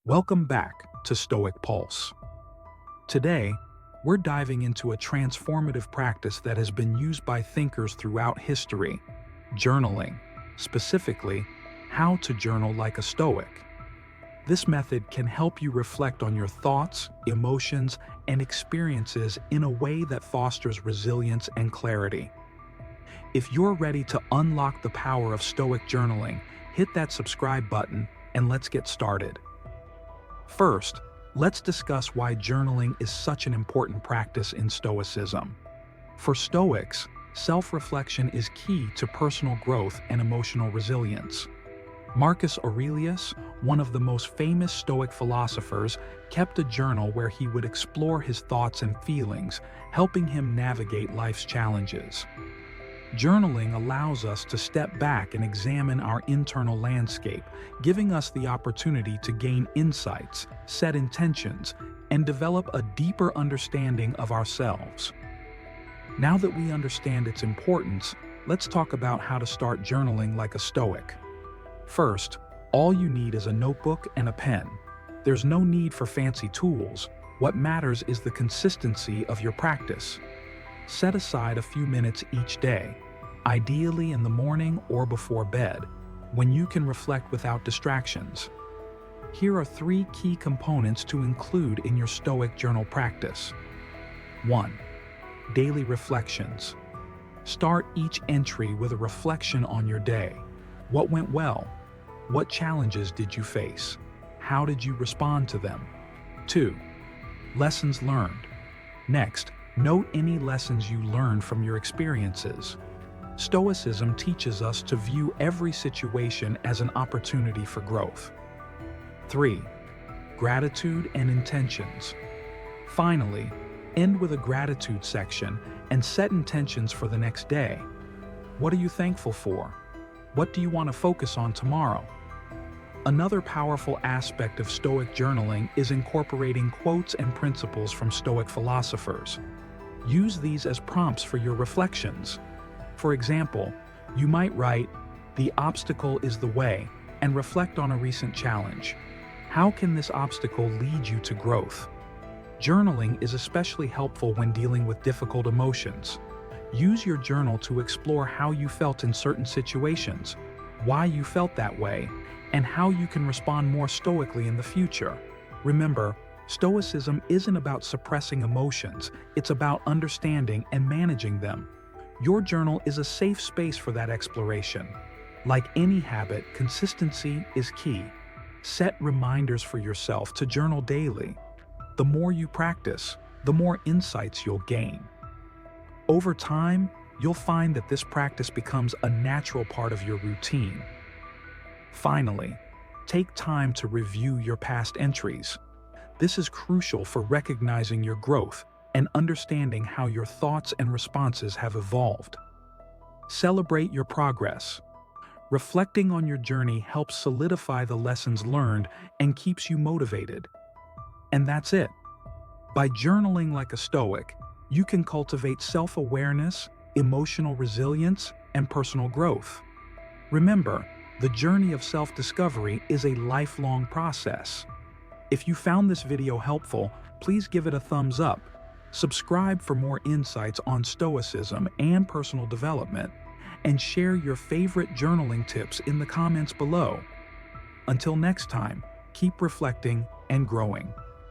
Welcome back to Stoic Pulse. Today, we're diving into a transformative practice that has been used by thinkers throughout history, journaling, specifically, how to journal like a Stoic. This method can help you reflect on your thoughts, emotions, and experiences in a way that fosters resilience and clarity. If you're ready to unlock the power of Stoic journaling, hit that subscribe button and let's get started. First, let's discuss why journaling is such an important practice in Stoicism. For Stoics, self-reflection is key to personal growth and emotional resilience. Marcus Aurelius, one of the most famous Stoic philosophers, kept a journal where he would explore his thoughts and feelings, helping him navigate life's challenges. Journaling allows us to step back and examine our internal landscape, giving us the opportunity to gain insights, set intentions, and develop a deeper understanding of ourselves. Now that we understand its importance, let's talk about how to start journaling like a Stoic. First, all you need is a notebook and a pen. There's no need for fancy tools. What matters is the consistency of your practice. Set aside a few minutes each day, ideally in the morning or before bed, when you can reflect without distractions. Here are 3 key components to include in your Stoic journal practice. 1. Daily reflections. Start each entry with a reflection on your day. What went well? What challenges did you face? How did you respond to them? 2. Lessons learned. Next, note any lessons you learned from your experiences. Stoicism teaches us to view every situation as an opportunity for growth. 3. Gratitude and intentions. Finally, end with a gratitude section and set intentions for the next day. What are you thankful for? What do you want to focus on tomorrow? Another powerful aspect of Stoic journaling is incorporating quotes and principles from Stoic philosophers. Use these as prompts for your reflections. For example, you might write, "The obstacle is the way," and reflect on a recent challenge. How can this obstacle lead you to growth? Journaling is especially helpful when dealing with difficult emotions. Use your journal to explore how you felt in certain situations, why you felt that way, and how you can respond more stoically in the future. Remember, Stoicism isn't about suppressing emotions, it's about understanding and managing them. Your journal is a safe space for that exploration. Like any habit, consistency is key. Set reminders for yourself to journal daily. The more you practice, the more insights you'll gain. Over time, you'll find that this practice becomes a natural part of your routine. Finally, take time to review your past entries. This is crucial for recognizing your growth and understanding how your thoughts and responses have evolved. Celebrate your progress. Reflecting on your journey helps solidify the lessons learned and keeps you motivated. And that's it. By journaling like a Stoic, you can cultivate self-awareness, emotional resilience, and personal growth. Remember, the journey of self-discovery is a lifelong process. If you found this video helpful, please give it a thumbs up. Subscribe for more insights on Stoicism and personal development, and share your favorite journaling tips in the comments below. Until next time, keep reflecting and growing.